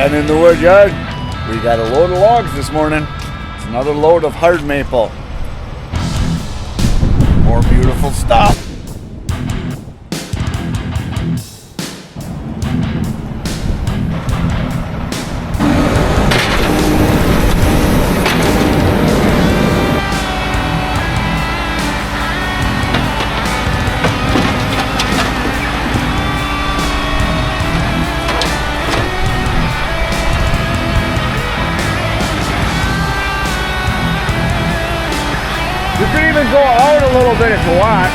Again in the woodyard. We got a load of logs this morning. It's another load of hard maple. More beautiful stuff. You can even go out a little bit if you want.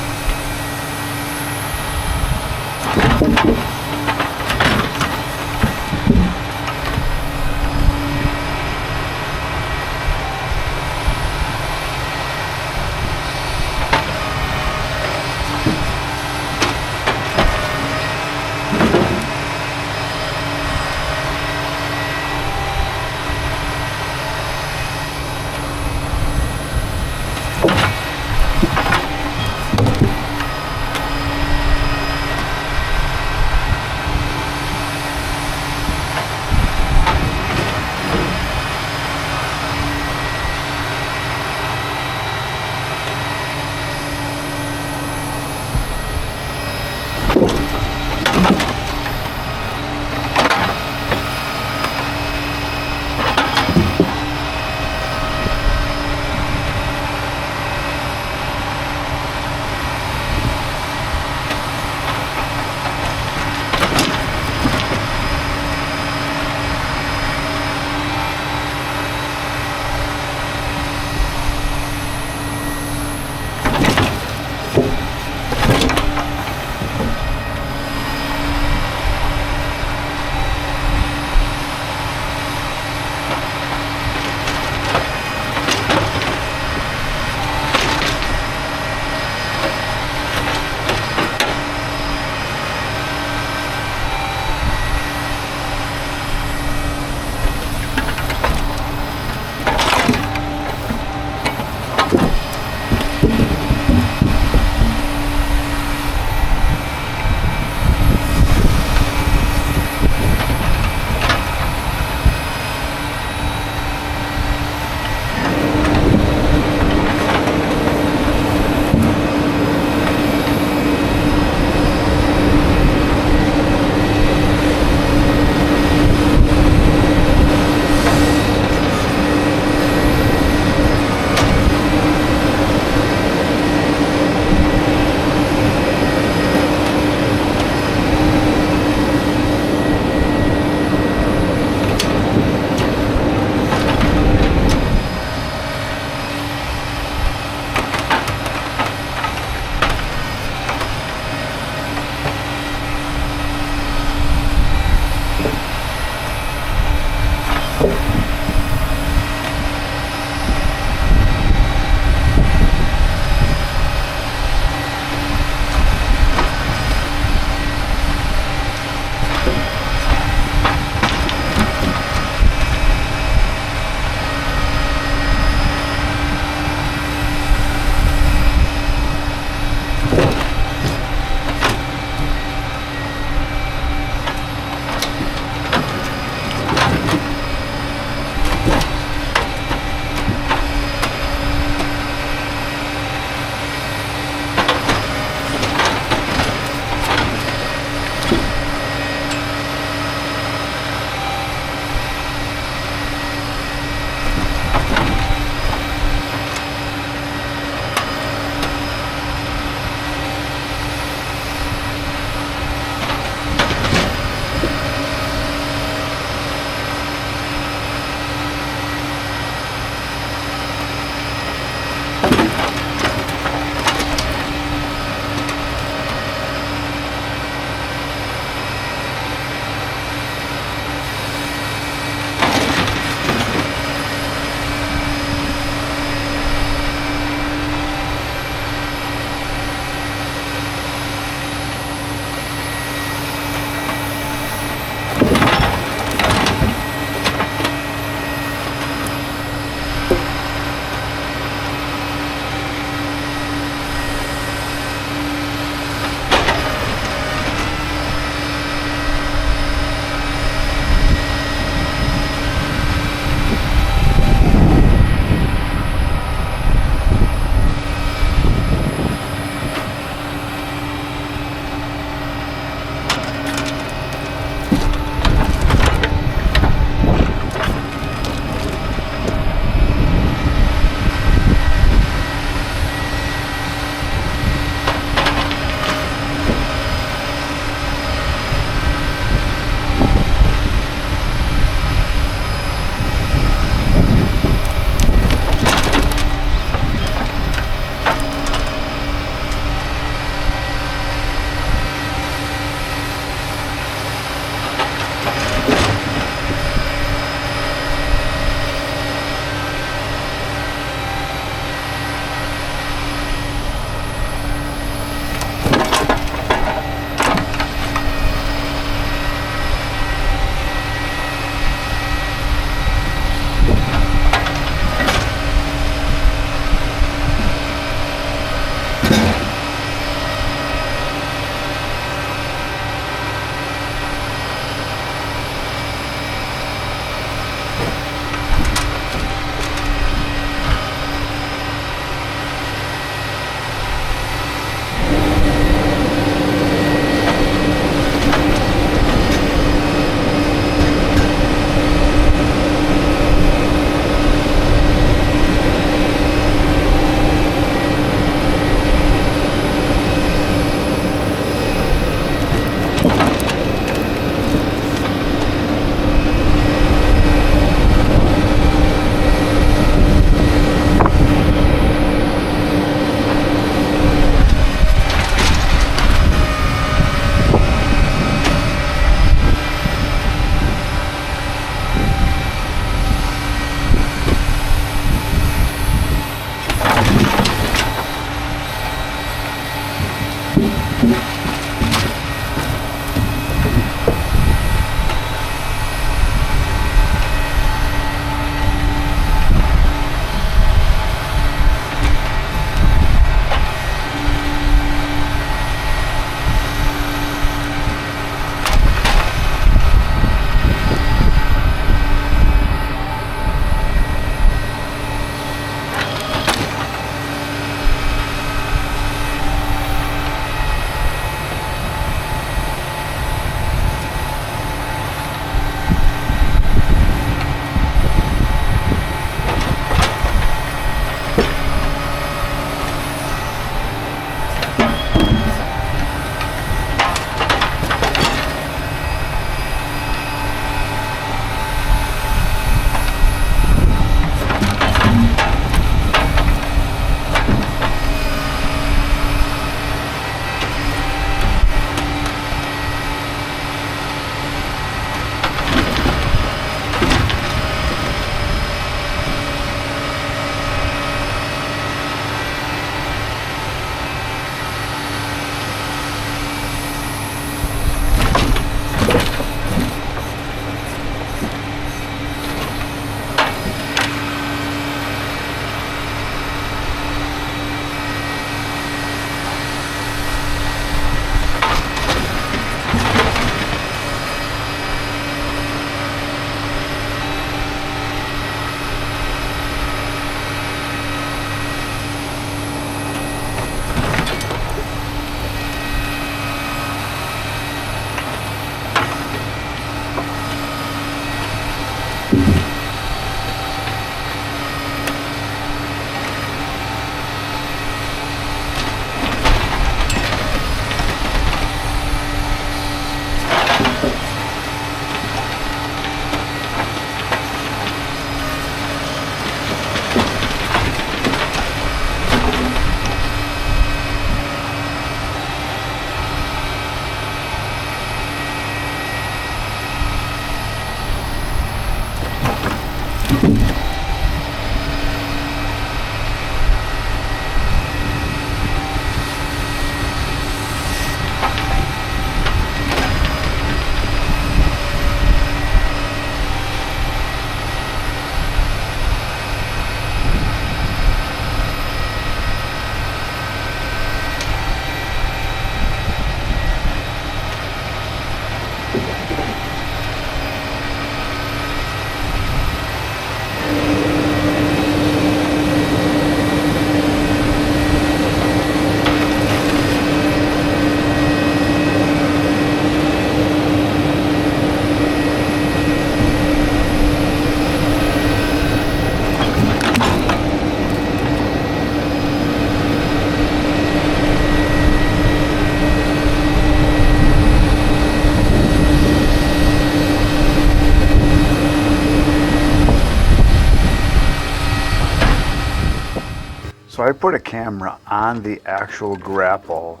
So I put a camera on the actual grapple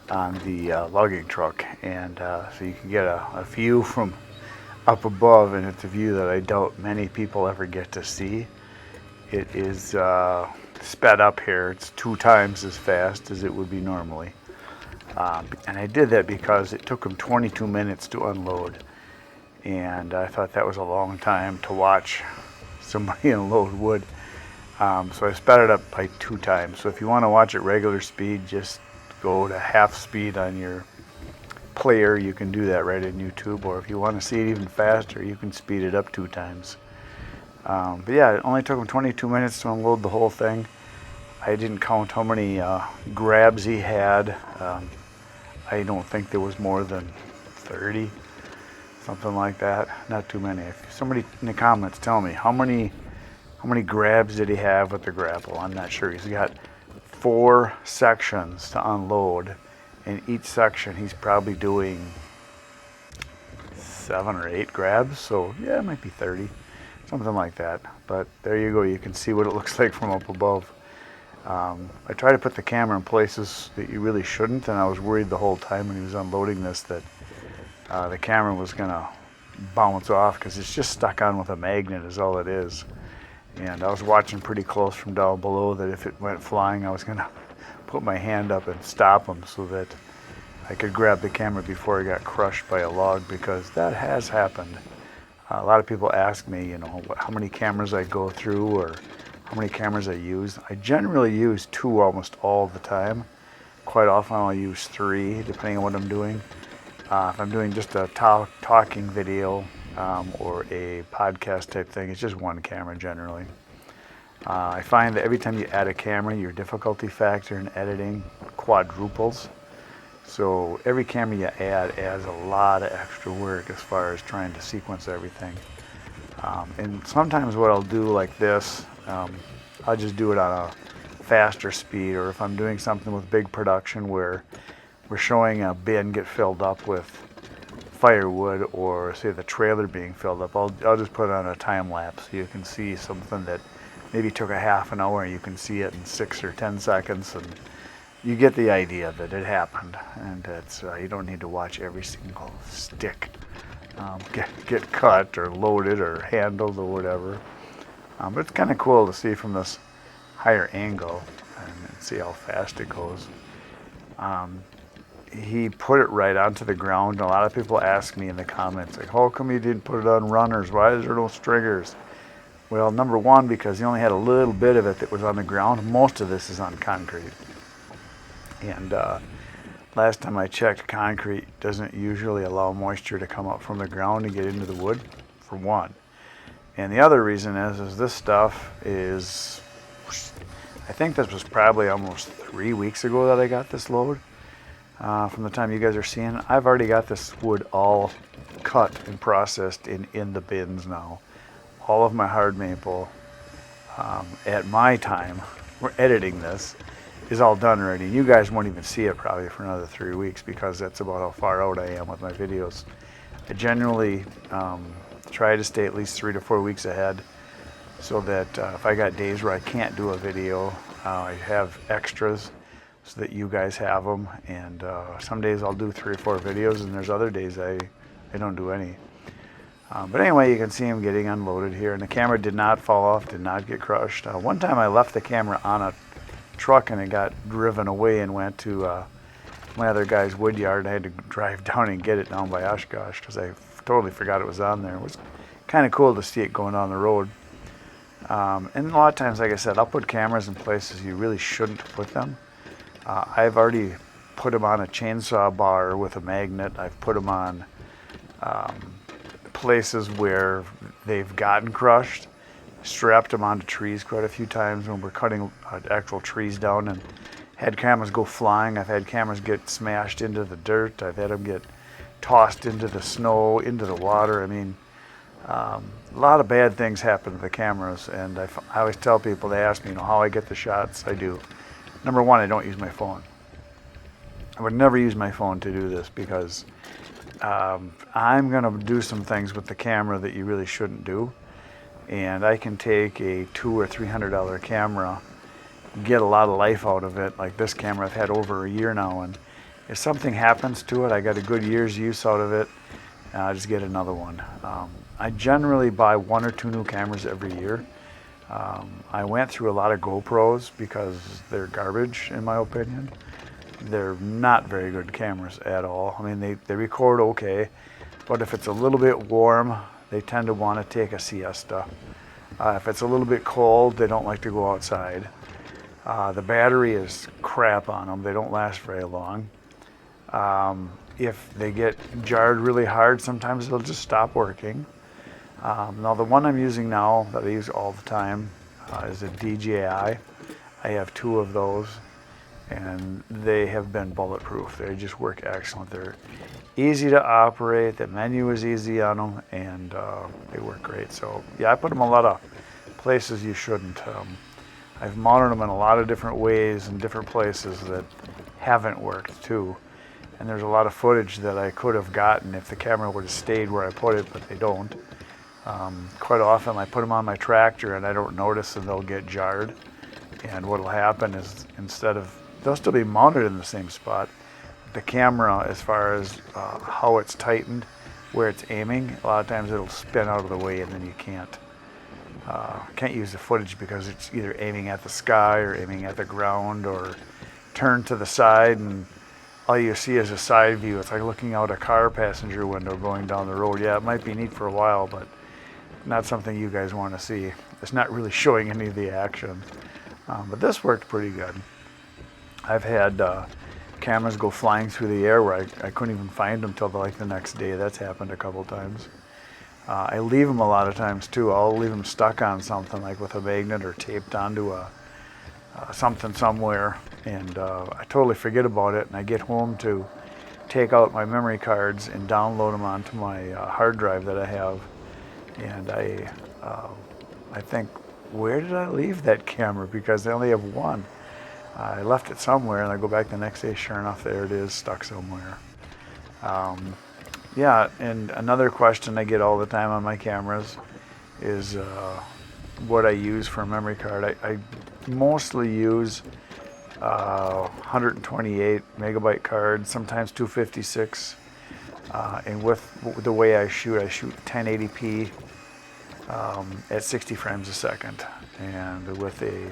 on the lugging truck, and so you can get a view from up above, and it's a view that I doubt many people ever get to see. It is sped up here. It's 2 times as fast as it would be normally. And I did that because it took them 22 minutes to unload. And I thought that was a long time to watch somebody unload wood. So I sped it up by 2 times. So if you want to watch at regular speed, just go to half speed on your player. You can do that right in YouTube. Or if you want to see it even faster, you can speed it up 2 times. But yeah, it only took him 22 minutes to unload the whole thing. I didn't count how many grabs he had. I don't think there was more than 30, something like that. Not too many. If somebody in the comments tell me how many grabs did he have with the grapple. I'm not sure. He's got 4 sections to unload. In each section, he's probably doing 7 or 8 grabs. So yeah, it might be 30. Something like that. But there you go. You can see what it looks like from up above. I try to put the camera in places that you really shouldn't, and I was worried the whole time when he was unloading this that the camera was going to bounce off, because it's just stuck on with a magnet is all it is. And I was watching pretty close from down below that if it went flying, I was going to put my hand up and stop him so that I could grab the camera before it got crushed by a log, because that has happened. A lot of people ask me, how many cameras I go through or how many cameras I use. I generally use 2 almost all the time. Quite often I'll use 3, depending on what I'm doing. If I'm doing just a talking video or a podcast type thing, it's just 1 camera generally. I find that every time you add a camera, your difficulty factor in editing quadruples. So every camera you add adds a lot of extra work as far as trying to sequence everything. And sometimes what I'll do like this, I'll just do it on a faster speed, or if I'm doing something with big production where we're showing a bin get filled up with firewood, or say the trailer being filled up, I'll just put it on a time lapse so you can see something that maybe took a half an hour, and you can see it in 6 or 10 seconds, and you get the idea that it happened. And it's you don't need to watch every single stick get cut or loaded or handled or whatever. But it's kind of cool to see from this higher angle and see how fast it goes. He put it right onto the ground. A lot of people ask me in the comments, like, how come you didn't put it on runners? Why is there no stringers? Well, number one, because he only had a little bit of it that was on the ground. Most of this is on concrete. And last time I checked, concrete doesn't usually allow moisture to come up from the ground and get into the wood, for one. And the other reason is this stuff is, I think this was probably almost 3 weeks ago that I got this load. From the time you guys are seeing, I've already got this wood all cut and processed in the bins now. All of my hard maple, at my time, we're editing this, is all done already. You guys won't even see it probably for another 3 weeks, because that's about how far out I am with my videos. I generally try to stay at least 3 to 4 weeks ahead, so that if I got days where I can't do a video, I have extras so that you guys have them. And some days I'll do 3 or 4 videos, and there's other days I don't do any. But anyway, you can see him getting unloaded here, and the camera did not fall off, did not get crushed. One time I left the camera on a truck and it got driven away and went to my other guy's Woodyard. I had to drive down and get it down by Oshkosh because I totally forgot it was on there. It was kind of cool to see it going down the road. And a lot of times, like I said, I'll put cameras in places you really shouldn't put them. I've already put them on a chainsaw bar with a magnet. I've put them on places where they've gotten crushed. Strapped them onto trees quite a few times when we're cutting actual trees down, and had cameras go flying. I've had cameras get smashed into the dirt. I've had them get tossed into the snow, into the water. I mean, a lot of bad things happen to the cameras, and I always tell people, they ask me, how I get the shots. I do. Number one, I don't use my phone. I would never use my phone to do this, because I'm going to do some things with the camera that you really shouldn't do. And I can take a $200 or $300 camera, get a lot of life out of it. Like this camera I've had over a year now, and if something happens to it, I got a good year's use out of it, and I just get another one. I generally buy 1 or 2 new cameras every year. I went through a lot of GoPros because they're garbage in my opinion. They're not very good cameras at all. I mean, they record okay, but if it's a little bit warm, they tend to want to take a siesta. If it's a little bit cold, they don't like to go outside. The battery is crap on them. They don't last very long. If they get jarred really hard, sometimes they'll just stop working. Now the one I'm using now that I use all the time is a DJI. I have 2 of those, and they have been bulletproof. They just work excellent. They're easy to operate. The menu is easy on them, and they work great. So yeah, I put them in a lot of places you shouldn't. I've mounted them in a lot of different ways in different places that haven't worked too. And there's a lot of footage that I could have gotten if the camera would have stayed where I put it, but they don't. Quite often I put them on my tractor and I don't notice, and they'll get jarred. And what will happen is, they'll still be mounted in the same spot. The camera, as far as how it's tightened, where it's aiming, a lot of times it'll spin out of the way, and then you can't use the footage because it's either aiming at the sky or aiming at the ground or turned to the side, and all you see is a side view. It's like looking out a car passenger window going down the road. Yeah, it might be neat for a while, but not something you guys want to see. It's not really showing any of the action. But this worked pretty good. I've had cameras go flying through the air where I couldn't even find them till the next day. That's happened a couple times. I leave them a lot of times too. I'll leave them stuck on something like with a magnet or taped onto something somewhere, and I totally forget about it, and I get home to take out my memory cards and download them onto my hard drive that I have, and I think, where did I leave that camera, because I only have one. I left it somewhere, and I go back the next day, sure enough, there it is, stuck somewhere. Yeah, and another question I get all the time on my cameras is what I use for a memory card. I mostly use 128 megabyte cards, sometimes 256, and with the way I shoot 1080p at 60 frames a second, and with a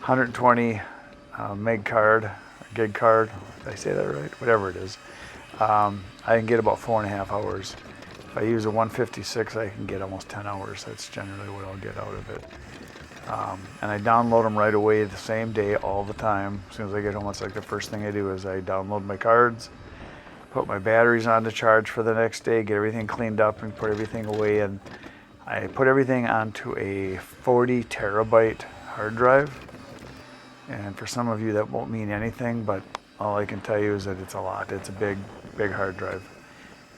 120 meg card, gig card, did I say that right? Whatever it is, I can get about 4.5 hours. If I use a 156, I can get almost 10 hours. That's generally what I'll get out of it. And I download them right away the same day, all the time. As soon as I get home, it's like the first thing I do is I download my cards, put my batteries on to charge for the next day, get everything cleaned up and put everything away. And I put everything onto a 40 terabyte hard drive. And for some of you that won't mean anything, but all I can tell you is that it's a lot. It's a big, big hard drive.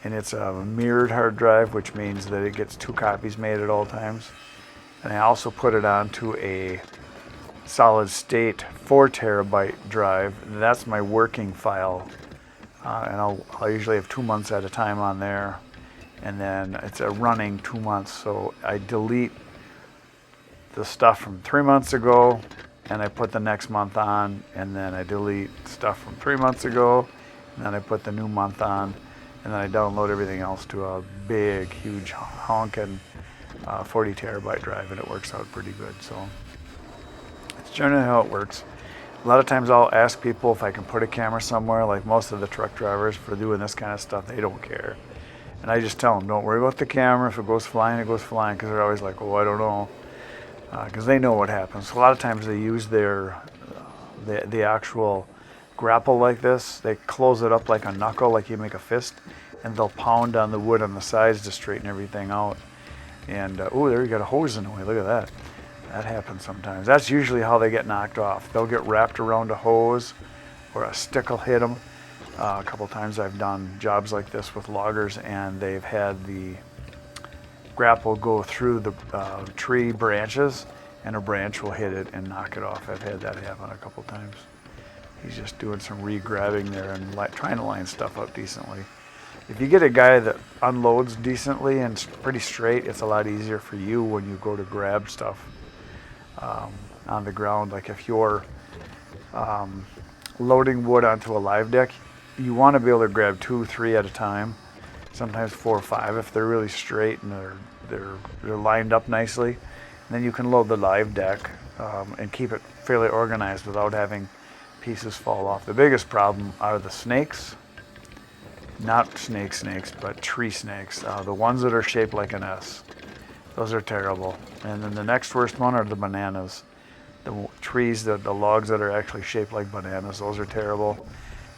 And it's a mirrored hard drive, which means that it gets 2 copies made at all times. And I also put it onto a solid state 4 terabyte drive. That's my working file. And I'll usually have 2 months at a time on there. And then it's a running 2 months. So I delete the stuff from 3 months ago, and I put the next month on, and then I delete stuff from 3 months ago, and then I put the new month on, and then I download everything else to a big, huge honking 40 terabyte drive, and it works out pretty good. So it's generally how it works. A lot of times I'll ask people if I can put a camera somewhere, like most of the truck drivers for doing this kind of stuff, they don't care. And I just tell them, don't worry about the camera. If it goes flying, it goes flying, because they're always like, oh, I don't know. Because they know what happens. So a lot of times they use the actual grapple like this. They close it up like a knuckle, like you make a fist, and they'll pound on the wood on the sides to straighten everything out. And oh, there you got a hose in the way. Look at that. That happens sometimes. That's usually how they get knocked off. They'll get wrapped around a hose, or a stick will hit them. A couple times I've done jobs like this with loggers, and they've had the grapple go through the tree branches, and a branch will hit it and knock it off. I've had that happen a couple times. He's just doing some re-grabbing there and trying to line stuff up decently. If you get a guy that unloads decently and pretty straight, it's a lot easier for you when you go to grab stuff. on the ground. Like if you're loading wood onto a live deck, you want to be able to grab 2, 3 at a time, sometimes 4 or 5 if they're really straight and they're lined up nicely. And then you can load the live deck and keep it fairly organized without having pieces fall off. The biggest problem are the snakes, not snakes, but tree snakes. The ones that are shaped like an S. Those are terrible. And then the next worst one are the bananas. The trees, the logs that are actually shaped like bananas, those are terrible.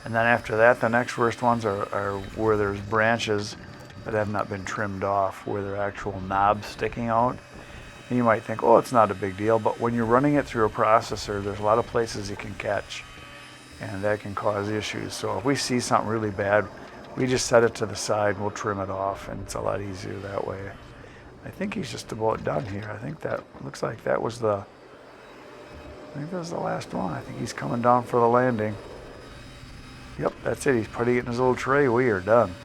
And then after that, the next worst ones are where there's branches that have not been trimmed off, where they're actual knobs sticking out. And you might think, oh, it's not a big deal, but when you're running it through a processor, there's a lot of places it can catch, and that can cause issues. So if we see something really bad, we just set it to the side and we'll trim it off, and it's a lot easier that way. I think he's just about done here. I think that looks like that was the last one. I think he's coming down for the landing. Yep, that's it. He's putting it in his little tray. We are done.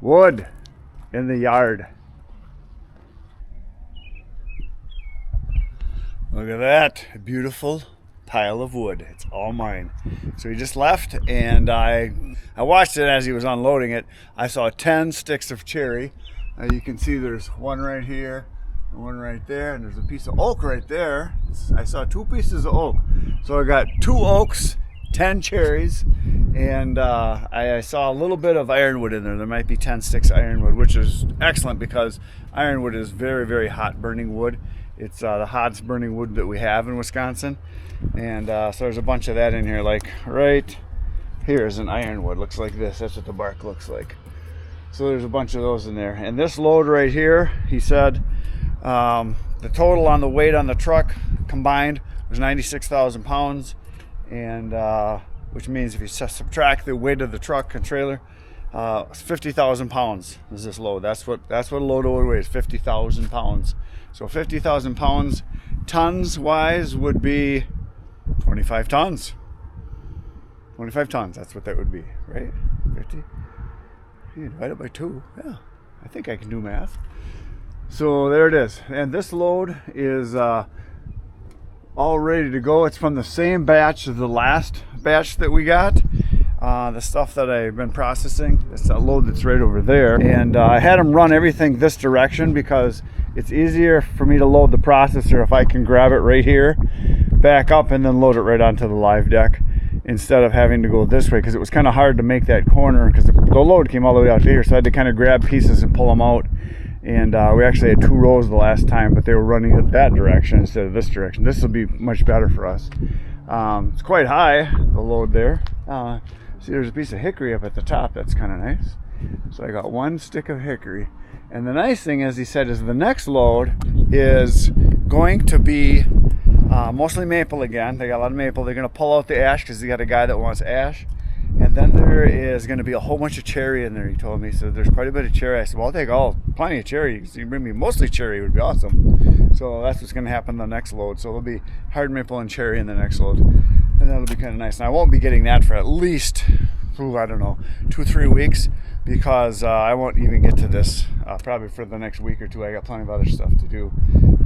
Wood in the yard. Look at that beautiful pile of wood. It's all mine. So he just left, and I watched it as he was unloading it. I saw 10 sticks of cherry. You can see there's one right here and one right there, and there's a piece of oak right there. I saw 2 pieces of oak. So I got 2 oaks, 10 cherries, and I saw a little bit of ironwood in there. There might be 10 sticks of ironwood, which is excellent because ironwood is very, very hot burning wood. It's the hottest burning wood that we have in Wisconsin. And so there's a bunch of that in here. Like right here is an ironwood. Looks like this. That's what the bark looks like. So there's a bunch of those in there. And this load right here, he said, the total on the weight on the truck combined was 96,000 pounds. And which means if you subtract the weight of the truck and trailer, 50,000 pounds is this load. That's what a load of wood weighs, 50,000 pounds. So 50,000 pounds, tons wise, would be 25 tons. 25 tons, that's what that would be, right? 50. You divide it by 2. Yeah, I think I can do math. So there it is. And this load is all ready to go. It's from the same batch as the last batch that we got. The stuff that I've been processing. It's a load that's right over there. And I had them run everything this direction because it's easier for me to load the processor if I can grab it right here, back up, and then load it right onto the live deck instead of having to go this way, because it was kind of hard to make that corner because the load came all the way out to here. So I had to kind of grab pieces and pull them out. And we actually had 2 rows the last time, but they were running it that direction instead of this direction. This will be much better for us. It's quite high, the load there. See, there's a piece of hickory up at the top. That's kind of nice. So I got 1 stick of hickory. And the nice thing, as he said, is the next load is going to be mostly maple again. They got a lot of maple. They're going to pull out the ash because they got a guy that wants ash. And then there is going to be a whole bunch of cherry in there, he told me. So there's quite a bit of cherry. I said, well, I'll take plenty of cherry. So you bring me mostly cherry, it would be awesome. So that's what's going to happen in the next load. So there'll be hard maple and cherry in the next load. And that'll be kind of nice. And I won't be getting that for at least, I don't know, 2 or 3 weeks, because I won't even get to this probably for the next week or 2. I got plenty of other stuff to do.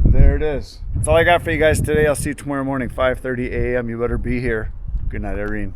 There it is. That's all I got for you guys today. I'll see you tomorrow morning, 5:30 a.m. You better be here. Good night, Irene.